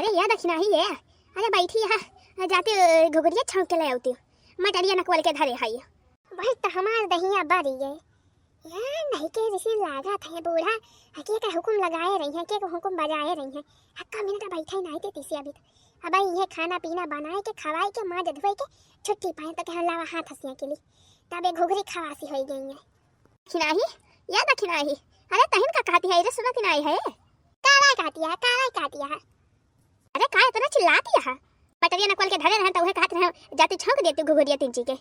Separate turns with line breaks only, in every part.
अरे याद रखना ही है। अरे बैठी यहाँ जाते घुघरिया छौंक के ले आती मटरिया नकवल के धरे हाई भाई तो हमार दहिया बारी है यार नहीं के जैसे लागा था बूढ़ा हके का हुक्म लगाए रही है के हुक्म बजाए रही है हक्का मिनट बैठे नहीं देती सी अभी अब ये खाना पीना बनाए के खवाए के मां धोए के छुट्टी पाए तो कह लावा हाथ हसिया के लिए तबे घुघरी खवासी हो गई है खिनाही याद खिनाही। अरे तहन का कहती है रे सुना खिनाई है काला कहती है अरे का इतना चिल्लाती है पटरिया नकल के धरे रहे तो उहे कहत रहे जाती छौंक देती घुघरिया तीन के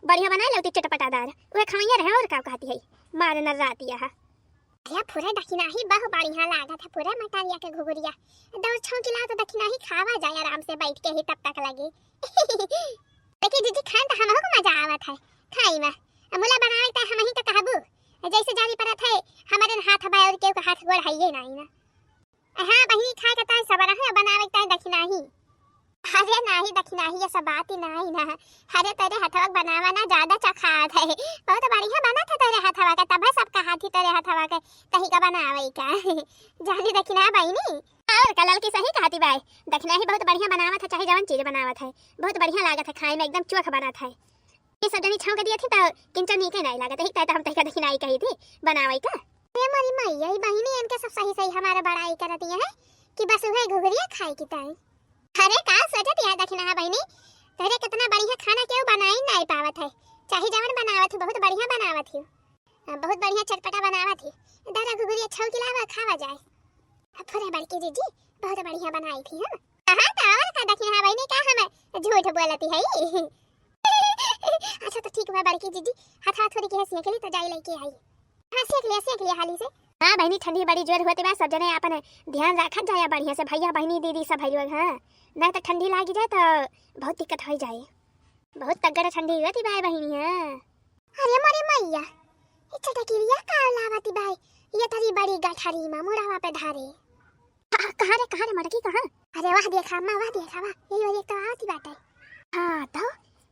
बढ़िया बना लेती चटपटादार उहे खवैया रहे और का कहती है मार न राती है या पूरा दखिना ही बहु बढ़िया लागा था पूरा मटरिया के घुघरिया दौड़ छौंकिला तो दखिना ही खावा जाए आराम से बैठ के ही तब तक लगे देखिए दीदी खान तो हमको मजा आवत है खाई में मुला बनावे त हम ही तो कहबू जैसे जानी परत है हमारे हाथ बाय और के हाथ गोड़ है नहीं ना हां बहिनी खा के त सब रहे बनावे त दखिना ही अरे नहीं दखिना ही ये सब बात ही नहीं ना अरे तेरे हथवा बनावा ना ज्यादा चखात है बहुत बढ़िया बना था तेरे हथवा का तब सबका हाथी तेरे हथवा के तही का बनावे का जानी दखिना बहिनी और कलल की सही कहती बाई दखिना ही बहुत बढ़िया बनावा था चाहे जवन चीज बनावा था बहुत बढ़िया लागत है खाए में एकदम चोख बना था ये सजनी छौंक दिया थी तो किंचन नीचे नहीं लागत है तो हम तही का दखिनाई कही थी बनावे का ये मोरी मैया ही बहिनी इनके सब सही सही हमारा बड़ाई करती है कि बस वह घुघरिया खाए की ताई अरे का सोचत याद रखना बहिनी तेरे कितना बढ़िया खाना क्यों बनाई नहीं पावत है चाहे जवन बनावत थी बहुत बढ़िया बनावत थी बहुत बढ़िया चटपटा बनावत थी दादा घुघरिया छौ खिलावा खावा जाए थोड़े बड़की जीजी बहुत बढ़िया बनाई थी हां तो और का दखिना बहिनी का हम झूठ बोलती है अच्छा तो ठीक है बड़की जीजी हाथ थोड़ी के हंसी के लिए तो जाई लेके आई हां सेक लिया हाली से हां बहिनी ठंडी बड़ी जोर होते बा सब जने अपन ध्यान रखत जाए बढ़िया से भैया बहिनी दीदी सब भाई लोग हां नहीं तो ठंडी लागी जाए तो बहुत दिक्कत हो जाए बहुत तगड़ा ठंडी होती भाई बहिनी है अरे मोरे मैया इच्छा टकीरिया का लावती भाई ये तरी बड़ी गठरी में मुड़ावा पे धारे कहां रे मटकी कहां अरे वाह देखा यही वाली तो आती बात है हां तो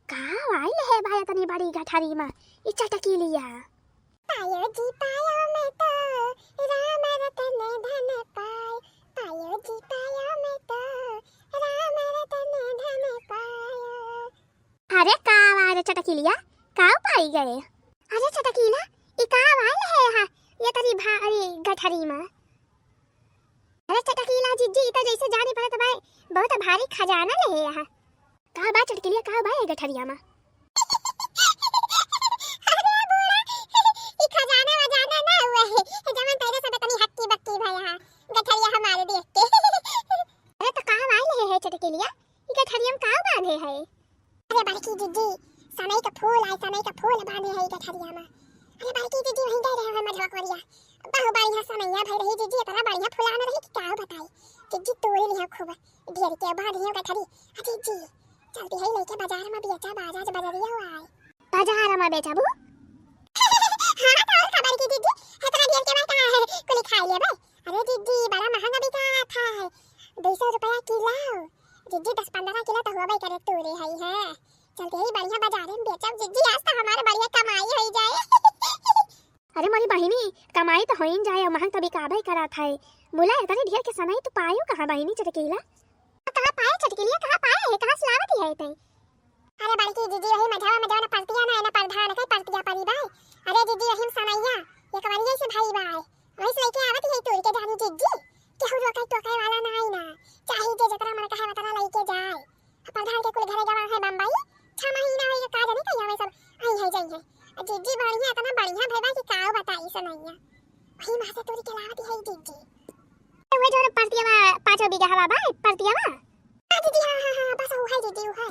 का आई है भाई तनी बड़ी गठरी में इच्छा टकीलिया पायो जी पायो मैं तो राम रतन धन पाए पायो जी पायो मैं तो राम रतन धन पायो अरे कावा रे चटकीलिया काव पाई गए अरे चटकीला ई काव आल है हां ये तरी भारी गठरी में अरे चटकीला जीजी तो जैसे जानी पड़त भाई बहुत भारी खजाना ले है यहां का बा चटकीलिया का बा गठरिया में बाजार में बेचाबू हां तो खबर की दीदी इतना देर के बाद कहां है कुली खाई ले भाई अरे दीदी बड़ा महंगा बिका था 200 रुपया किलो दीदी 10-15 किलो तो हुआ भाई करे तोरे है चलते ही बढ़िया बाजार में बेचब दीदी आज तो हमारे बढ़िया कमाई हो जाए अरे मोरी बहिनी कमाई तो होइन जाए महंग तो बिकाबे करा था बोला इतने ढेर के समय तो पायो कहां बहिनी चटकीला कहां पाए चटकीलिया कहां पाए है कहां सलावती है तई अरे बड़की दीदी वही मझावा में पड़तिया ना ना प्रधान कई पड़तिया परी भाई अरे दीदी रहीम समैया ये कवरिया से भाई भाई वही से लेके आवत है तोड़ के जानी दीदी के हो रोका टोकाई वाला ना आई ना चाहे जे जतरा मन कहे वतरा लेके जाए प्रधान के कुल घरे गवा है बम्बई 6 महीना हो ये का जाने कहिया में सब आई है जाई है दीदी बढ़िया इतना बढ़िया भाई कि काओ बताई समैया वही मां से तोड़ के लावत है दीदी तो वो जो पड़तिया 5 बीघा हवा भाई पड़तिया हां दीदी हां बस वो है दीदी वो है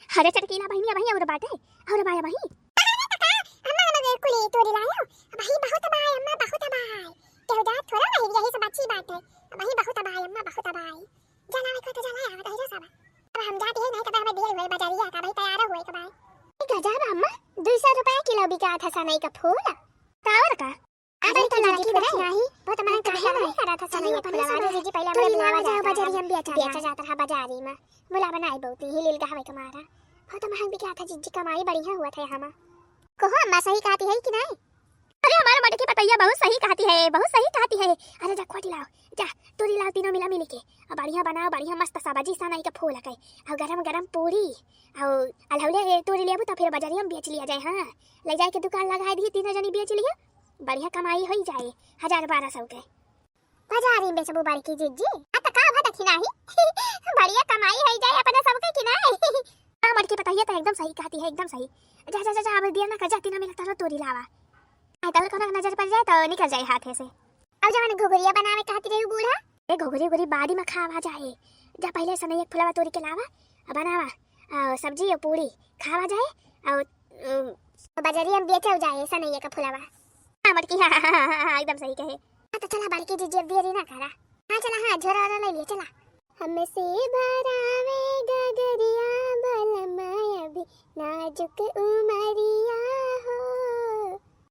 अरे चटकीला बहिनी भाई और बाटे और बाया भाई अम्मा अम्मा कुली तोड़ी लायो भाई बहुत बाय अम्मा बहुत बाय केहू जात थोड़ा भाई यही सब अच्छी बात है भाई बहुत बाय अम्मा बहुत बाय जाना को तो जाना है तो सब अब हम जाते हैं नहीं कब हमें देर हुए बाजारिया का भाई तैयार हुए कब गजब अम्मा 200 रुपया किलो बिका था सनई का फूल टावर का अरे तो लड़की नहीं बहुत महंगा नहीं करा था सनई का फूल जी पहले हमें बुलावा जाओ बाजारी हम बेचा जाता है बाजारी में बुला बनाई बहुत ही लील का हवे कमारा बहुत महंग बिका था जीजी कमाई बढ़िया हुआ था हमा कहो अम्मा सही कहती है कि नहीं अरे हमारा मटर की पतैया बहुत सही कहती है, बहुत सही कहती है। अरे जा खोटी लाओ, जा तोरी लाओ, तीनों मिला मिली के और बढ़िया बनाओ, बढ़िया मस्त सब्जी सनाई का फूल है और गरम गरम पूरी और अलहौले तोरी लेबू तो फिर बाजारी में बेच लिया जाए। हाँ ले जाए के दुकान लगा दिए, तीनों जनी बेच लिया, बढ़िया कमाई हो जाए 1000-1200 के बाजारी में बेचबू बारी की जीजी। आता का भा देखी नाही बढ़िया कमाई हो जाए अपने सबके की नहीं। मटर की पतैया तो एकदम सही कहती है, एकदम सही। जा जा जा अब दिया ना कर जा, तीनों मिलता रहो तोरी लावा तो कोनो नजर पड़ जाए तो निकल जाए हाथे से। अब जब घुघुरिया बनावे कहती रही बूढ़ा, ए घुघुरी बाड़ी में खावा जाए, जा पहले सनई एक फुलवा तोरी के लावा बनावा सब्जी और पूरी खावा जाए और बाजारी में बेचो जाए सनई का फुलवा। मट की हां एकदम सही कहे। तो चला बालकी जी जब देरी ना करा। हां चला, हां झोरा ले लिए चला। हमसे भरावे गगरिया बलमाया भी नाजुक उमरिया हो,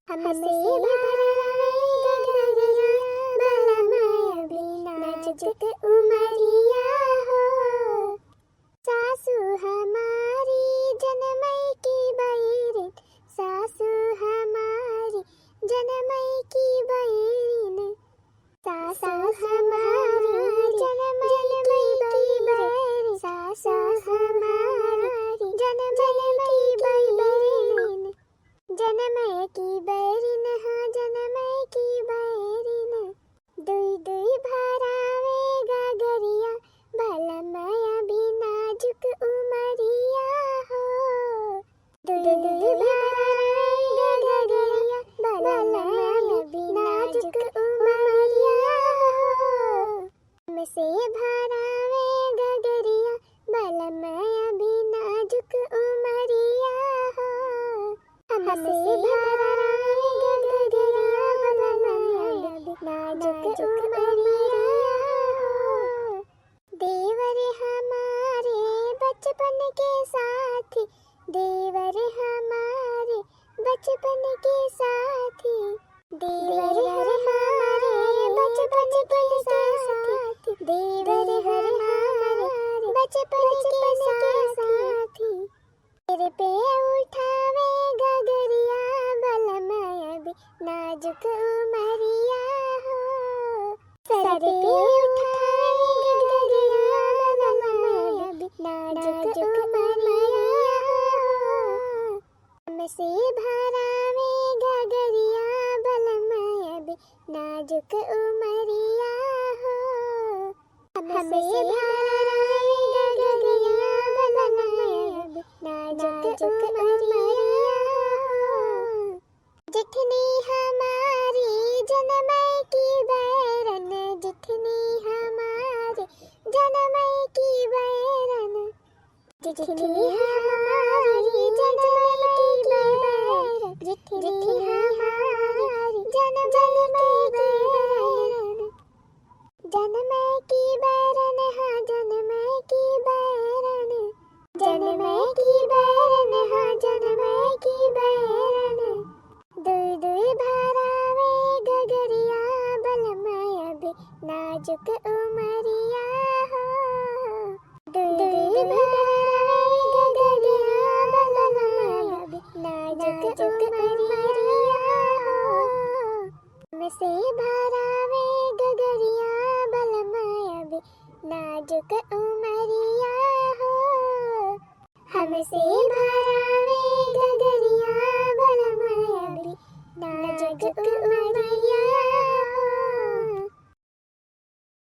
हमसे भरावे गगरिया बलमाया भी नाजुक उमरिया हो। सासू हमारी जनमई की बैरिन, सासू हमारी जनमई की बैरिन, सासू हमारी जनमई की बैरिन, सासू हमारी जनमई की बैरिन, जनमई की बैरिन, हाँ जनमई की बैरिन। दुई दुई भरावे गगरिया बलमाया भी नाजुक उमरिया हो, दुई दुई भरावे गगरिया बलमाया भी नाजुक उमरिया हो। हमसे भरावे गगरिया बलमाया भी नाजुक उमरिया हो, हमसे भरावे गगरिया बलमाया भी नाजुक उमरिया हो। देवर हमारे बचपन के साथी, देवर हमारे बचपन के साथी, देवर हमारे बचपन के साथी, देवर हमारे बचपन के साथी। सिर पे उठावे गगरिया बलमाया भी नाजुक उमरिया हो, सर पे उठावे गगरिया बलमाया भी नाजुक उमरिया हो। हमसे भरावे गगरिया बलमाया भी नाजुक उमरिया हो, हमसे भरावे गगरिया बलमाया भी नाजुक उमरिया हो। जितनी हमारी जनमई की बैरन, जितनी हमारी जनमई की बैरन, जितनी हमारी जनमई की बैरन, जितनी हमारी जनमई की बैरन, जनमई की बैरन, हाँ जनमई की बैरन, जनमई की बैरन, हाँ जनमई की बैरन। दुई दुई भरावे गगरिया बलमाया भी नाजुक उमरिया हो, दुई दुई भरावे गगरिया बलमाया भी नाजुक उमरिया हो। हमसे भरावे गगरिया बलमाया भी नाजुक उमरिया हो, हमसे